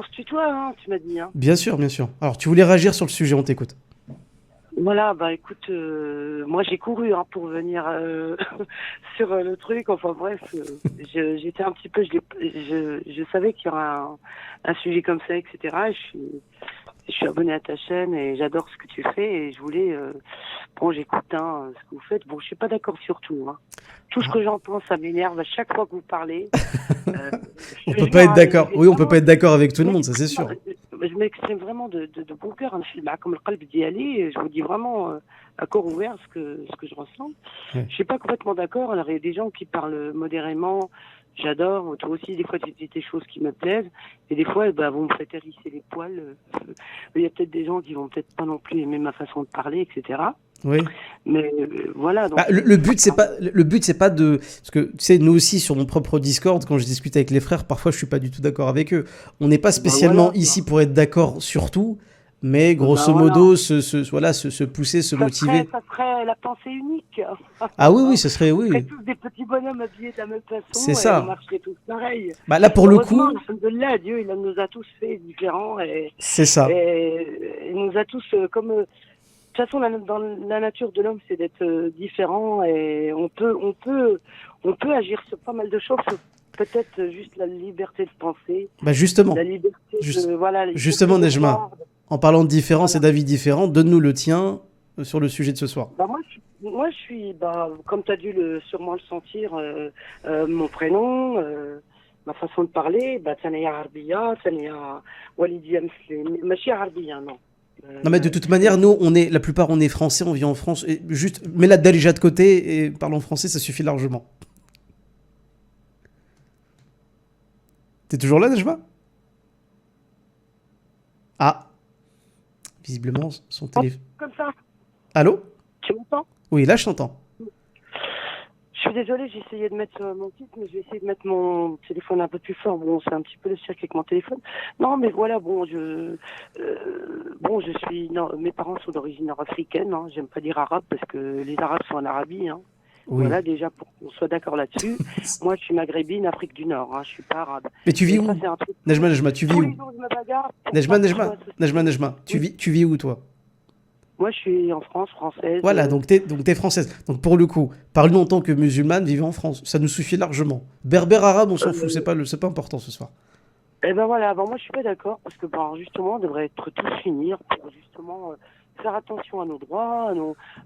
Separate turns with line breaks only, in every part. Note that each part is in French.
se tutoie, hein, tu m'as dit. Hein.
Bien sûr, bien sûr. Alors, tu voulais réagir sur le sujet, on t'écoute.
Voilà, bah écoute, moi j'ai couru hein, pour venir sur le truc. Enfin bref, j'étais un petit peu, je savais qu'il y aurait un sujet comme ça, etc. Je suis abonnée à ta chaîne et j'adore ce que tu fais et je voulais, bon j'écoute hein, ce que vous faites. Bon, je suis pas d'accord sur tout. Hein. Tout ce
Ah,
que j'entends, ça m'énerve à chaque fois que vous parlez. Euh,
on
je te
peut pas
jure,
être
hein,
d'accord. Oui, on peut pas être d'accord avec tout le monde, ça c'est sûr.
je m'exprime vraiment de bon cœur. Je suis là comme le qalb d'y aller. Je vous dis vraiment à corps ouvert ce que je ressens.
Ouais.
Je suis pas complètement d'accord. Alors il y a des gens qui parlent modérément. J'adore. Toi aussi, des fois, tu dis des choses qui me plaisent. Et des fois, bah, vous me faites hérisser les poils. Il y a peut-être des gens qui vont peut-être pas non plus aimer ma façon de parler, etc.
Oui.
Mais voilà,
Bah,
donc
le
c'est pas
but c'est
grave.
pas le but c'est pas de parce que tu sais nous aussi sur mon propre Discord quand je discute avec les frères parfois je suis pas du tout d'accord avec eux. On n'est pas
Bah
spécialement
voilà.
ici pour être d'accord sur tout, mais
Bah
grosso
voilà.
modo voilà se pousser, se motiver.
Ça serait la pensée unique.
Ah oui oui ce serait
On serait
oui
tous des petits bonhommes habillés de la même
c'est
façon et on
ça.
marcherait tous pareil.
Bah là pour le
Heureusement,
coup
alhamdoulilah, Dieu, il nous a tous fait différents
c'est ça.
et il nous a tous comme de toute façon dans la nature de l'homme, c'est d'être différent et on peut agir sur pas mal de choses. Peut-être juste la liberté de penser,
Bah
la
justement
liberté
juste,
de voilà, la liberté
justement
de
Nejma
croire.
en parlant de différence et
Voilà.
d'avis différents donne-nous le tien sur le sujet de ce soir.
Bah moi je suis bah comme tu as dû sûrement le sentir mon prénom ma façon de parler bah ثانية عربية ثانية والدية مسلم ماشي عربية non
Non mais de toute manière,
مسلمة
nous, la plupart, on est français, on vit en France. Et juste, mets la Darija de côté et parle en français, ça suffit largement. T'es toujours là, Nejma? Ah, visiblement, son téléphone.
comme ça
Allô?
tu m'entends.
Oui, là, je t'entends.
Je suis désolée, j'ai essayé de mettre mon titre, mais je vais essayer de mettre mon téléphone un peu plus fort. Bon, c'est un petit peu le cirque avec mon téléphone. Non, mais voilà, bon, je suis, non, mes parents sont d'origine nord-africaine. Hein, j'aime pas dire arabe parce que les Arabes sont en Arabie. Hein.
Oui.
Voilà, déjà pour qu'on soit d'accord là-dessus. Moi, je suis maghrébine, Afrique du Nord. Hein, je suis pas arabe.
Mais tu vis
Et ça,
où?
c'est un truc.
Nejma, Nejma, tu vis
Tous les
où?
jours, je me bagarre pour
Nejma,
pas qu'on
Nejma,
soit
Nejma,
associés.
Nejma,
Oui.
tu vis où, toi?
Moi, je suis en France, française.
Voilà, donc t'es française. Donc pour le coup, parle-nous en tant que musulmane vivant en France. Ça nous suffit largement. Berbère, arabe, on s'en fout,
Euh,
c'est pas important ce soir.
Eh ben voilà, bon, moi je suis pas d'accord parce que bon, justement on devrait être tous unis pour justement faire attention à nos droits,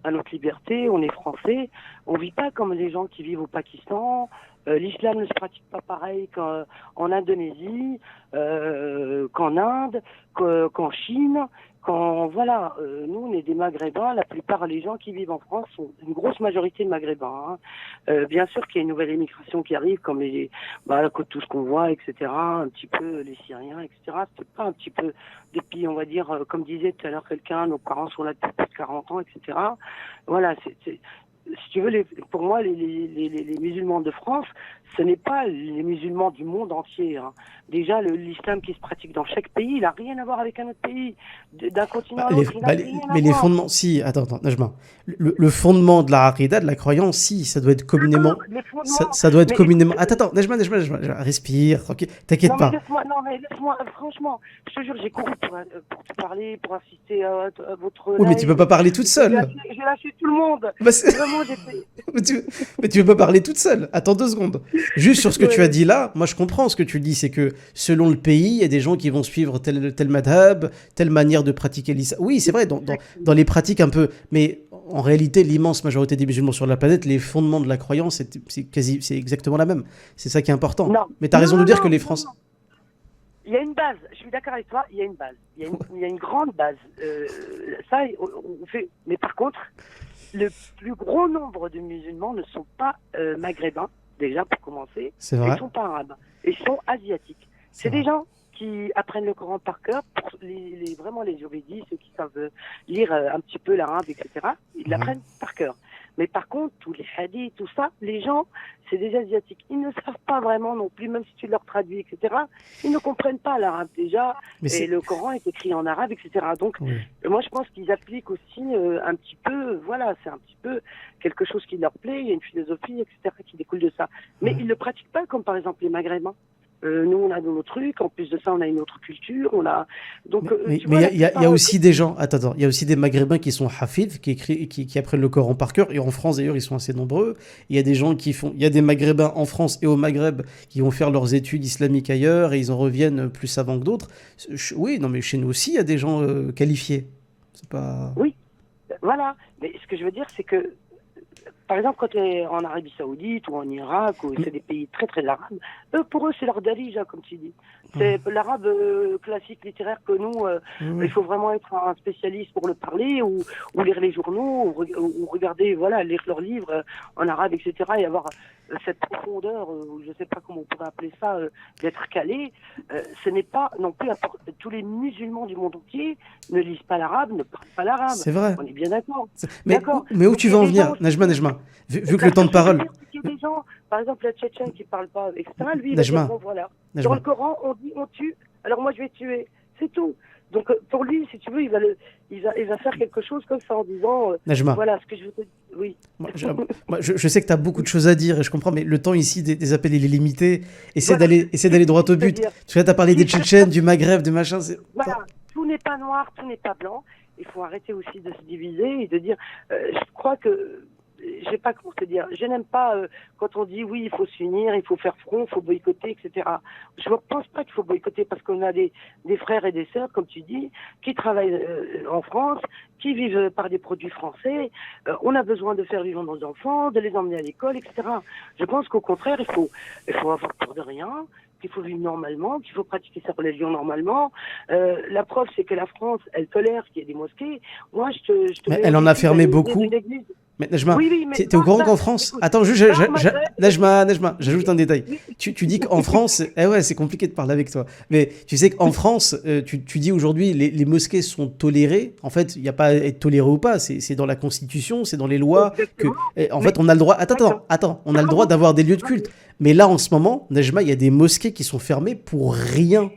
à notre liberté. On est français, on vit pas comme les gens qui vivent au Pakistan. L'islam ne se pratique pas pareil qu'en Indonésie, qu'en Inde, qu'en Chine. Quand voilà, nous on est des Maghrébins. La plupart des gens qui vivent en France sont une grosse majorité de Maghrébins. Hein. Bien sûr qu'il y a une nouvelle émigration qui arrive, comme bah, tout ce qu'on voit, etc. Un petit peu les Syriens, etc. C'est pas un petit peu des pays, on va dire, comme disait tout à l'heure quelqu'un, nos parents sont là depuis plus de 40 ans, etc. Voilà, si tu veux, pour moi, les musulmans de France, ce n'est pas les musulmans du monde entier. Hein. Déjà, l'islam qui se pratique dans chaque pays, il n'a rien à voir avec un autre pays. D'un continent à l'autre, il n'a rien à
Mais les
voir.
fondements, si, attends, Najma. Le fondement de la Aqidah, de la croyance, si, ça doit être
D'accord,
communément.
les fondements.
Ça doit être
Mais écoute,
communément. Attends, Najma, respire, tranquille, t'inquiète
non mais
pas.
laisse-moi, non mais laisse-moi, franchement, je te jure, j'ai couru pour te parler, pour assister à votre
Oui, mais tu peux
live.
pas parler toute seule.
J'ai lâché tout le monde.
Bah,
Vraiment, j'étais.
mais, mais tu peux pas parler toute seule. Attends 2 secondes. Juste sur ce que tu as
Ouais.
dit là, moi je comprends ce que tu dis, c'est que selon le pays, il y a des gens qui vont suivre tel madhab, telle manière de pratiquer l'islam. Oui, c'est vrai, dans
Exactement.
les pratiques un peu. Mais en réalité, l'immense majorité des musulmans sur la planète, les fondements de la croyance, c'est exactement la même. C'est ça qui est important.
Non,
Mais tu as raison de dire que les
non,
Français.
non. Il y a une base. Je suis d'accord avec toi. Il y a une base. Il y a une grande base. Ça, on fait. Mais par contre, le plus gros nombre de musulmans ne sont pas maghrébins, déjà pour commencer,
C'est
et ils
vrai.
sont pas arabes, et ils sont asiatiques.
C'est
C'est
vrai.
des gens qui apprennent le Coran par cœur, pour vraiment les juridis, ceux qui savent lire un petit peu l'arabe, etc. Ils
Ouais.
l'apprennent par cœur. Mais par contre, tous les hadiths, tout ça, les gens, c'est des asiatiques. Ils ne savent pas vraiment non plus, même si tu leur traduis, etc. Ils ne comprennent pas l'arabe déjà,
Mais
et
c'est.
le Coran est écrit en arabe, etc. Donc
Oui.
moi, je pense qu'ils appliquent aussi un petit peu, voilà, c'est un petit peu quelque chose qui leur plaît, il y a une philosophie, etc., qui découle de ça. Mais
Ouais.
ils ne le pratiquent pas comme par exemple les Maghrébins. Nous, on a nos trucs. En plus de ça, on a une autre culture. On a donc,
Mais
tu vois, la
il y a
plupart,
aussi des gens, attends, il y a aussi des Maghrébins qui sont hafid, qui apprennent le Coran par cœur, et en France d'ailleurs ils sont assez nombreux. Il y a des gens il y a des Maghrébins en France et au Maghreb qui vont faire leurs études islamiques ailleurs et ils en reviennent plus savants que d'autres. Oui, non mais chez nous aussi il y a des gens qualifiés. C'est pas.
oui, voilà. Mais ce que je veux dire, c'est que par exemple, quand tu es en Arabie Saoudite ou en Irak, ou c'est des pays très très arabes, pour eux c'est leur darija, comme tu dis. C'est l'arabe classique littéraire que nous, il
Oui.
faut vraiment être un spécialiste pour le parler, ou lire les journaux, ou regarder, voilà, lire leurs livres en arabe, etc. Et avoir cette profondeur, je ne sais pas comment on pourrait appeler ça, d'être calé. Ce n'est pas non plus tous les musulmans du monde entier ne lisent pas l'arabe, ne parlent pas l'arabe.
C'est vrai.
On est bien d'accord.
Mais,
D'accord.
mais où
Donc,
tu
il y
vas
a
en
des gens
venir, Najma, vu que le
parce
temps
que
de
ce que je veux
parole.
dire, c'est qu'il y a des gens, par exemple, le Tchétchène qui ne parle pas, etc., lui, il va dire,
Najma,
bon, voilà. Dans
Najma.
le Coran, on dit, on tue, alors moi, je vais tuer. C'est tout. Donc, pour lui, si tu veux, il va faire quelque chose comme ça en disant,
Najma.
voilà, ce que je veux te dire. Oui.
Je sais que tu as beaucoup de choses à dire et je comprends, mais le temps ici des appels il est limité.
Voilà.
Essaie d'aller droit au but.
C'est-à-dire,
Parce que là, tu as parlé des Tchétchènes, du Maghreb, du machin.
voilà, tout n'est pas noir, tout n'est pas blanc. Il faut arrêter aussi de se diviser et de dire, je crois que, je sais pas comment te dire, je n'aime pas quand on dit oui, il faut s'unir, il faut faire front, il faut boycotter, etc. Je ne pense pas qu'il faut boycotter parce qu'on a des frères et des sœurs, comme tu dis, qui travaillent en France, qui vivent par des produits français. On a besoin de faire vivre nos enfants, de les emmener à l'école, etc. Je pense qu'au contraire, il faut avoir peur de rien, qu'il faut vivre normalement, qu'il faut pratiquer sa religion normalement. La preuve, c'est que la France, elle tolère qu'il y ait des mosquées. Moi, je te
Mais
mets
elle
au
en a
défi
fermé
d'aller
beaucoup.
d'une église.
Mais Najma,
Oui, mais
t'es au
non,
courant
ça,
qu'en France.
écoute,
Attends, juste,
non,
Najma, j'ajoute un détail.
oui,
Tu dis qu'en France. Eh ouais, c'est compliqué de parler avec toi. Mais tu sais qu'en France, tu dis aujourd'hui, les mosquées sont tolérées. En fait, il n'y a pas à être toléré ou pas. C'est dans la Constitution, c'est dans les lois.
exactement.
En
Mais,
fait, on a le droit.
d'accord.
Attends. On a le droit d'avoir des lieux de culte. Mais là, en ce moment, Najma, il y a des mosquées qui sont fermées pour rien.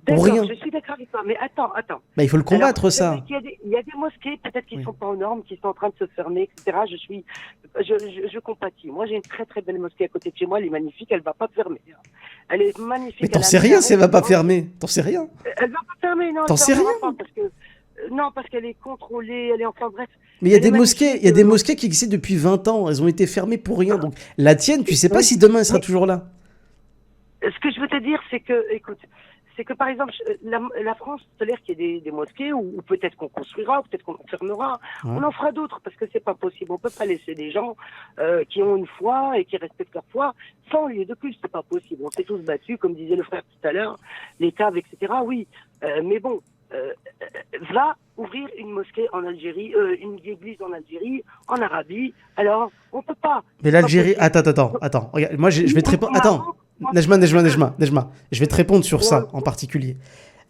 Pour
D'accord,
rien.
je suis d'accord avec toi, mais attends.
Bah, il faut le
Alors,
combattre,
c'est vrai
ça.
il y a des mosquées, peut-être qui ne
Oui.
sont pas aux normes, qui sont en train de se fermer, etc. Je compatis. Moi, j'ai une très très belle mosquée à côté de chez moi, elle est magnifique, elle ne va pas fermer. Elle est magnifique.
Mais t'en
elle a
sais
un
rien si elle va pas
carré,
fermer. T'en sais rien.
elle va pas fermer, non,
T'en
elle
sais
fermera
rien.
pas parce que non, parce qu'elle est contrôlée, elle est enfin bref.
Mais il y a
Elle est
des mosquées,
magnifique.
il y a des mosquées qui existent depuis 20 ans. Elles ont été fermées pour rien. Donc la tienne, tu sais pas
Oui.
si demain elle sera
Mais
toujours là.
ce que je veux te dire, c'est que, écoute, c'est que par exemple, la France tolère qu'il y ait des mosquées, ou peut-être qu'on construira, ou peut-être qu'on en fermera.
Ouais.
On en fera d'autres, parce que c'est pas possible. On peut pas laisser des gens qui ont une foi et qui respectent leur foi sans lieu de culte. C'est pas possible. On s'est tous battus, comme disait le frère tout à l'heure, les caves, etc. Oui, mais bon, va ouvrir une mosquée en Algérie, une église en Algérie, en Arabie. Alors, on peut pas.
Mais
C'est pas
l'Algérie,
possible.
attends. Regarde, moi, je vais te répondre.
Au
Attends,
Maroc,
Nejma. Je vais te répondre sur
Ouais.
ça en particulier.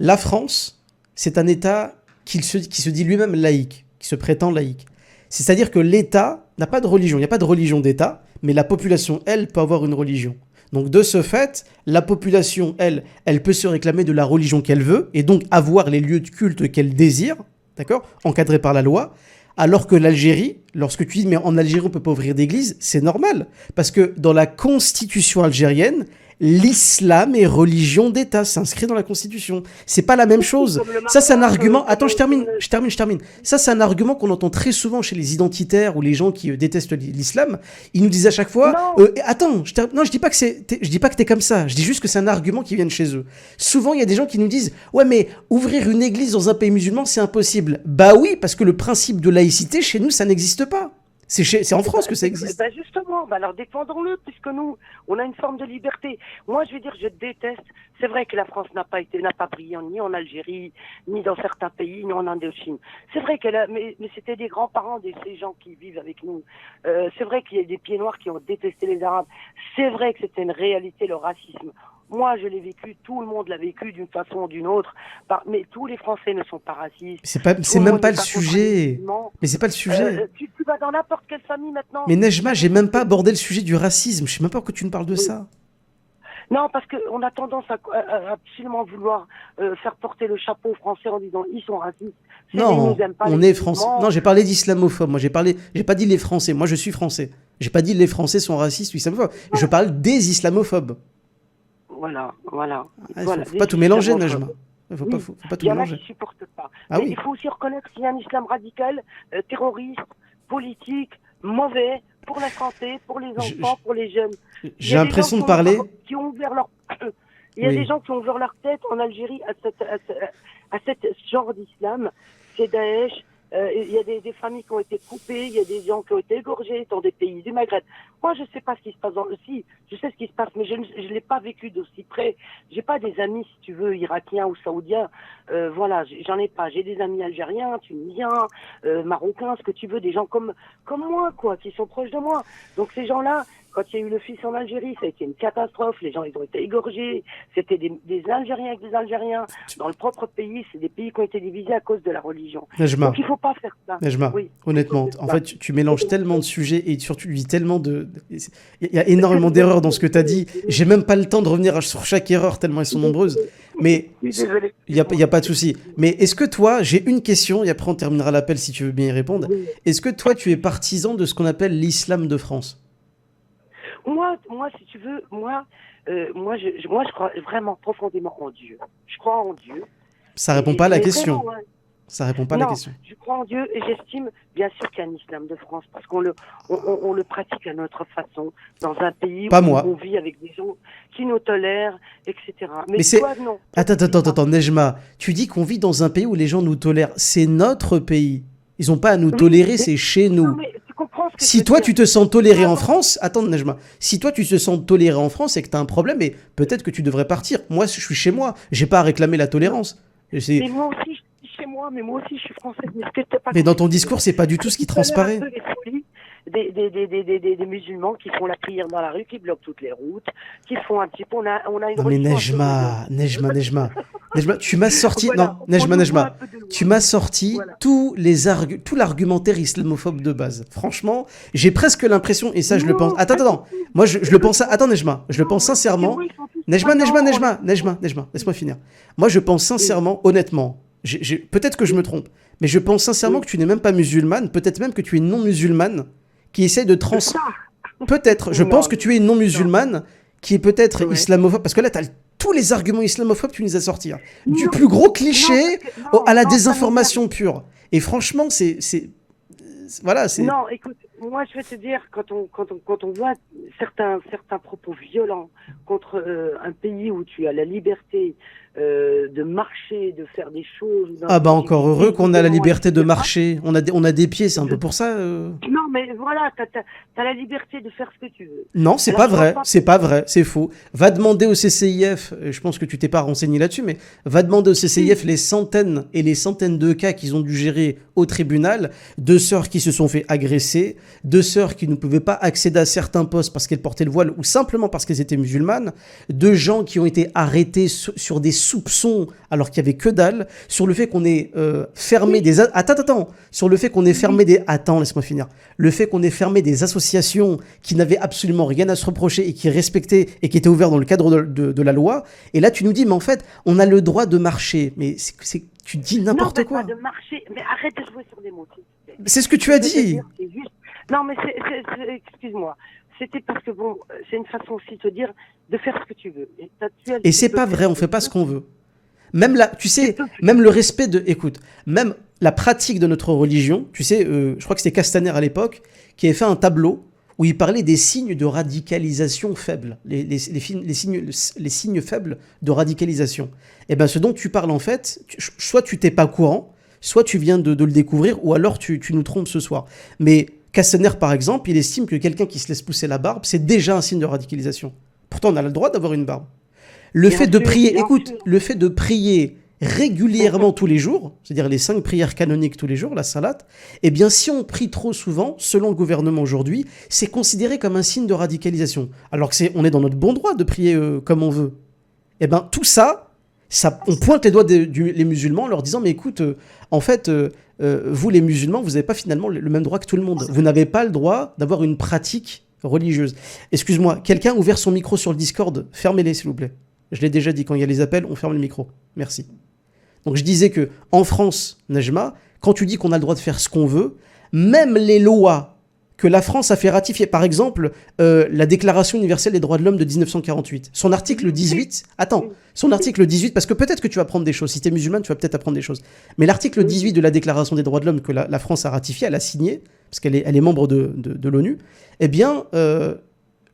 La France, c'est un État qui se dit lui-même laïque, qui se prétend laïque. C'est-à-dire que l'État n'a pas de religion. Il n'y a pas de religion d'État, mais la population, elle, peut avoir une religion. Donc de ce fait, la population, elle peut se réclamer de la religion qu'elle veut et donc avoir les lieux de culte qu'elle désire, d'accord, encadrés par la loi. Alors que l'Algérie, lorsque tu dis mais en Algérie on peut pas ouvrir d'église, c'est normal parce que dans la constitution algérienne, l'islam est religion d'État, c'est inscrit dans la constitution. C'est pas la même chose.
Comme le
Ça c'est un
Maroc,
argument. Attends, je termine. Ça c'est un argument qu'on entend très souvent chez les identitaires ou les gens qui détestent l'islam. Ils nous disent à chaque fois
Non.
attends, non, je dis pas que t'es comme ça. Je dis juste que c'est un argument qui vient de chez eux. Souvent, il y a des gens qui nous disent ouais, mais ouvrir une église dans un pays musulman, c'est impossible. Bah oui, parce que le principe de laïcité chez nous, ça n'existe pas. C'est en France que ça existe.
Ben justement, alors défendons-le, puisque nous, on a une forme de liberté. Moi, je veux dire, je déteste. C'est vrai que la France n'a pas brillé ni en Algérie, ni dans certains pays, ni en Indochine. C'est vrai mais c'était des grands-parents de ces gens qui vivent avec nous. C'est vrai qu'il y a des pieds noirs qui ont détesté les Arabes. C'est vrai que c'était une réalité, le racisme. Moi, je l'ai vécu, tout le monde l'a vécu d'une façon ou d'une autre. Mais tous les Français ne sont pas racistes.
C'est même pas le sujet. Mais c'est pas le sujet.
Tu vas dans n'importe quelle famille maintenant.
Mais Nejma, j'ai même pas abordé le sujet du racisme. Je sais même pas pourquoi tu me parles de ça.
Non, parce qu'on a tendance à absolument vouloir faire porter le chapeau aux Français en disant ils sont racistes.
Non, on est français. Non, j'ai parlé d'islamophobes. Moi, j'ai pas dit les Français. Moi, je suis français. J'ai pas dit les Français sont racistes ou islamophobes. Je parle des islamophobes.
Voilà, voilà.
Il
Voilà,
faut pas tout mélanger, Najma.
Oui,
Faut pas tout
il y en a
mélanger.
qui ne supportent pas.
Ah
Mais
oui.
il faut aussi reconnaître qu'il y a un islam radical, terroriste, politique, mauvais, pour la santé, pour les
Je- je-
enfants, pour les jeunes. Il y
J'ai
a des gens
l'impression de parler.
qui ont ouvert leur... Il y a des
Oui.
gens qui ont ouvert leur tête en Algérie à cette genre d'islam. C'est Daesh. Il y a des familles qui ont été coupées, il y a des gens qui ont été égorgés dans des pays du Maghreb. Moi, je ne sais pas ce qui se passe dans le... Si, je sais ce qui se passe, mais je ne l'ai pas vécu d'aussi près. J'ai pas des amis, si tu veux, irakiens ou saoudiens. Voilà, j'en ai pas. J'ai des amis algériens, tunisiens, marocains, ce que tu veux, des gens comme moi, quoi, qui sont proches de moi. Donc ces gens-là, quand il y a eu le fils en Algérie, ça a été une catastrophe. Les gens, ils ont été égorgés. C'était des Algériens avec des Algériens. Dans le propre pays, c'est des pays qui ont été divisés à cause de la religion.
Najma,
Donc il faut pas faire ça.
Najma,
Oui.
honnêtement, en fait, tu mélanges tellement de sujets et surtout tu dis tellement de. Il y a énormément d'erreurs dans ce que tu as dit. J'ai même pas le temps de revenir sur chaque erreur tellement elles sont nombreuses. Mais
Désolé.
il n'y a pas de souci. Mais est-ce que toi, j'ai une question et après on terminera l'appel si tu veux bien y répondre.
Oui.
Est-ce que toi, tu es partisan de ce qu'on appelle l'islam de France?
Moi, si tu veux, je crois vraiment profondément en Dieu. Je crois en Dieu.
Ça répond pas à la
Mais
question.
vraiment, hein.
Ça répond pas à la
Non,
question.
je crois en Dieu et j'estime bien sûr qu'il y a un islam de France parce qu'on le pratique à notre façon dans un pays
Pas
où
moi.
on vit avec des gens qui nous tolèrent, etc.
Mais c'est-
toi, non.
Attends, Nejma, tu dis qu'on vit dans un pays où les gens nous tolèrent. C'est notre pays. Ils n'ont pas à nous
Oui,
tolérer,
mais-
c'est chez nous.
Non, mais tu comprends ce que je
Si
veux
toi
dire.
tu te sens toléré en
Attends.
France, attends Nejma, si toi tu te sens toléré en France, c'est que tu as un problème et peut-être que tu devrais partir. Moi je suis chez moi, j'ai pas à réclamer la tolérance. C'est-
Mais moi aussi, je suis chez moi, mais moi aussi, je suis française. Mais, ce que t'as pas
Mais dans
compris,
ton discours, c'est pas du tout ce qui
tout à l'heure,
transparaît.
un peu les folies des musulmans qui font la prière dans la rue, qui bloquent toutes les routes, qui font un petit peu. On a une
Non mais
religion un peu
Nejma, tu m'as sorti.
Voilà,
Non, Nejma,
on nous voit un peu de loin.
tu m'as sorti
Voilà.
tout l'argumentaire islamophobe de base. Franchement, j'ai presque l'impression, et ça je le
Non,
pense. Attends, moi je le pense. Attends Nejma, je le pense sincèrement. Nejma, laisse-moi finir. Moi, je pense sincèrement, honnêtement, peut-être que je me trompe, mais je pense sincèrement
Oui.
que tu n'es même pas musulmane, peut-être même que tu es non musulmane, qui essaie de Peut-être, je
Non,
pense que tu es une non musulmane, qui est peut-être
Ouais.
islamophobe, parce que là, tu as tous les arguments islamophobes, tu nous as sortis. Hein. Du
Non.
plus gros cliché à la
Non, ça
désinformation pure. Et franchement, voilà, c'est...
Non, écoute, moi je vais te dire, quand on voit certains propos violents contre un pays où tu as la liberté de marcher, de faire des choses...
Ah bah encore heureux qu'on a la liberté de
etc.
marcher. On a des pieds, c'est un peu pour ça.
Non, mais voilà, t'as la liberté de faire ce que tu veux.
Non, c'est
Alors,
pas
je
vrai,
vois pas-
c'est pas vrai, c'est faux. Va demander au CCIF, je pense que tu t'es pas renseigné là-dessus, mais va demander au CCIF les centaines et les centaines de cas qu'ils ont dû gérer au tribunal, de sœurs qui se sont fait agresser, de sœurs qui ne pouvaient pas accéder à certains postes parce qu'elles portaient le voile ou simplement parce qu'elles étaient musulmanes, de gens qui ont été arrêtés sur des soupçons alors qu'il y avait que dalle, sur le fait qu'on ait fermé des... Attends, sur le fait qu'on ait fermé des... Attends, laisse-moi finir. Le fait qu'on ait fermé des associations qui n'avaient absolument rien à se reprocher et qui respectaient et qui étaient ouvertes dans le cadre de la loi. Et là, tu nous dis, mais en fait, on a le droit de marcher. Mais tu dis n'importe quoi.
Non, mais pas de marcher, mais arrête de jouer sur des mots. s'il te plaît.
C'est ce que tu as
Je veux te
dit.
dire, c'est juste- Non, mais excuse-moi. C'était parce que bon, c'est une façon aussi de te dire de faire ce que tu veux.
Et c'est pas vrai, on fait pas ce qu'on veut. Même là, tu sais, même le respect de... Écoute, même la pratique de notre religion, tu sais, je crois que c'était Castaner à l'époque, qui avait fait un tableau où il parlait des signes de radicalisation faibles, les signes faibles de radicalisation. Et bien ce dont tu parles en fait, soit tu t'es pas courant, soit tu viens de le découvrir, ou alors tu nous trompes ce soir. Mais Castaner, par exemple, il estime que quelqu'un qui se laisse pousser la barbe, c'est déjà un signe de radicalisation. Pourtant, on a le droit d'avoir une barbe. Le fait de prier, écoute, le fait de prier régulièrement tous les jours, c'est-à-dire les 5 prières canoniques tous les jours, la salat, eh bien si on prie trop souvent, selon le gouvernement aujourd'hui, c'est considéré comme un signe de radicalisation. Alors que on est dans notre bon droit de prier comme on veut. Eh bien tout ça, on pointe les doigts les musulmans en leur disant, mais écoute, en fait, vous les musulmans, vous n'avez pas finalement le même droit que tout le monde. Vous n'avez pas le droit d'avoir une pratique religieuse. Excuse-moi, quelqu'un a ouvert son micro sur le Discord, fermez-les s'il vous plaît. Je l'ai déjà dit, quand il y a les appels, on ferme le micro. Merci. Donc je disais que en France, Najma, quand tu dis qu'on a le droit de faire ce qu'on veut, même les lois que la France a fait ratifier, par exemple, la Déclaration universelle des droits de l'homme de 1948. Son article 18, son article 18, parce que peut-être que tu vas apprendre des choses, si tu es musulman, tu vas peut-être apprendre des choses. Mais l'article 18 de la Déclaration des droits de l'homme que la France a ratifié, elle a signé, parce qu'elle est membre de l'ONU, eh bien,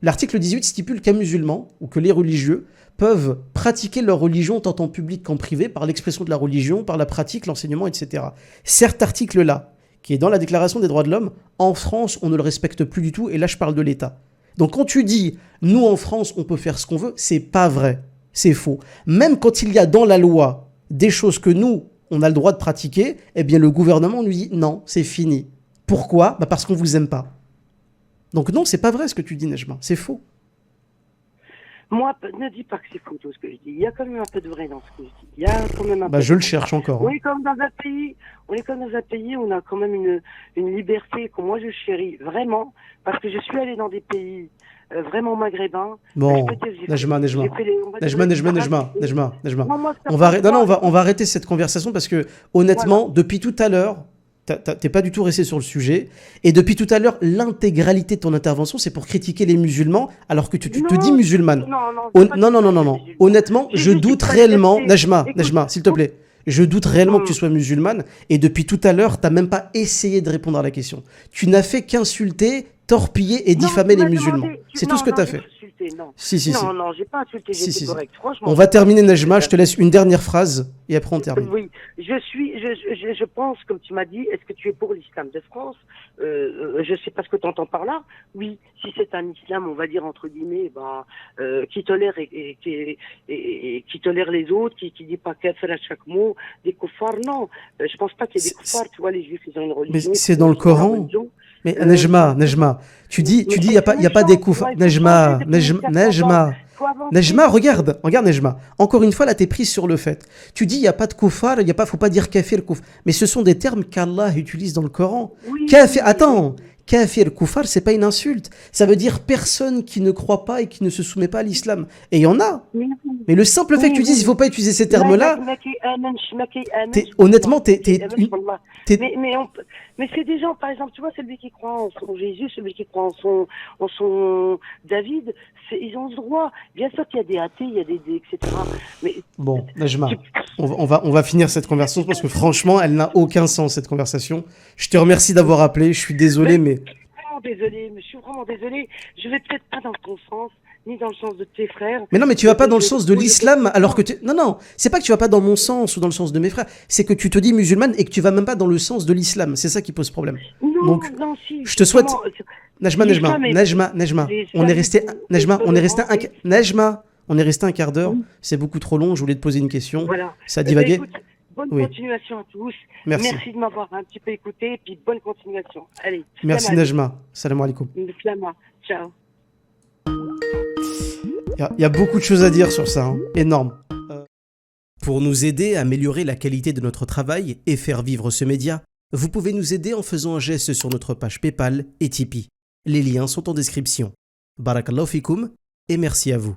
l'article 18 stipule qu'un musulman, ou que les religieux, peuvent pratiquer leur religion tant en public qu'en privé, par l'expression de la religion, par la pratique, l'enseignement, etc. Cet article-là, qui est dans la Déclaration des droits de l'homme, en France, on ne le respecte plus du tout, et là, je parle de l'État. Donc, quand tu dis, nous, en France, on peut faire ce qu'on veut, c'est pas vrai, c'est faux. Même quand il y a dans la loi des choses que nous, on a le droit de pratiquer, eh bien, le gouvernement nous dit, non, c'est fini. Pourquoi ? Parce qu'on vous aime pas. Donc non, c'est pas vrai ce que tu dis, Nejma, c'est faux.
Moi, ne dis pas que c'est faux tout ce que je dis. Il y a quand même un peu de vrai dans ce que je dis. Il y a quand même un peu
je le cherche encore.
On est comme dans un pays, on a quand même une liberté que moi je chéris vraiment, parce que je suis allé dans des pays vraiment maghrébins.
Bon, Nejma. On va arrêter cette conversation parce que honnêtement, depuis tout à l'heure, t'es pas du tout resté sur le sujet. Et depuis tout à l'heure, l'intégralité de ton intervention, c'est pour critiquer les musulmans, alors que tu te dis musulmane. Non. Honnêtement, je doute réellement, Nejma, s'il te plaît. Je doute réellement que tu sois musulmane. Et depuis tout à l'heure, t'as même pas essayé de répondre à la question. Tu n'as fait qu'insulter, torpiller et diffamer les musulmans. C'est tout ce que t'as fait.
Non,
Si.
Non, j'ai pas insulté, j'étais correct. Franchement.
On va terminer, Nejma, je te laisse une dernière phrase et après on termine.
Oui, je pense, comme tu m'as dit, est-ce que tu es pour l'islam de France? Je sais pas ce que tu entends par là. Oui, si c'est un islam, on va dire entre guillemets, qui tolère et qui tolère les autres, qui dit pas kafir à chaque mot, des koufars, non. Je pense pas qu'il y ait des koufars, tu vois, les juifs, ils ont une religion.
Mais c'est dans le Coran. Mais Nejma, tu dis il y a pas des koufars. Nejma, regarde Nejma. Encore une fois, là, t'es prise sur le fait. Tu dis il y a pas de koufar, faut pas dire kafir, koufar. Mais ce sont des termes qu'Allah utilise dans le Coran. Kafir, koufar, c'est pas une insulte. Ça veut dire personne qui ne croit pas et qui ne se soumet pas à l'islam. Et il y en a. Mais le simple fait que tu dises il faut pas utiliser ces termes-là, honnêtement,
mais c'est des gens, par exemple, tu vois, celui qui croit en son Jésus, celui qui croit en son David, ils ont ce droit. Bien sûr qu'il y a des athées, il y a des etc. Mais
bon, Nejma, on va finir cette conversation parce que franchement, elle n'a aucun sens, cette conversation. Je te remercie d'avoir appelé, je suis désolé, mais...
Je suis vraiment désolé. Je vais peut-être pas dans ton sens, ni dans le sens de tes frères.
Mais non, mais tu vas pas dans le sens de l'islam alors que Non, c'est pas que tu vas pas dans mon sens ou dans le sens de mes frères, c'est que tu te dis musulmane et que tu vas même pas dans le sens de l'islam. C'est ça qui pose problème. Donc, je te souhaite... Nejma, on est resté un quart d'heure, c'est beaucoup trop long, je voulais te poser une question.
Voilà.
Ça a divagué.
Bonne continuation à tous. Merci de m'avoir un petit peu écouté, et puis bonne continuation. Allez.
Merci Nejma. Salam alaikum.
Ciao.
Il y a beaucoup de choses à dire sur ça, hein. Énorme. Pour nous aider à améliorer la qualité de notre travail et faire vivre ce média, vous pouvez nous aider en faisant un geste sur notre page PayPal et Tipeee. Les liens sont en description. Barakallahu fikoum et merci à vous.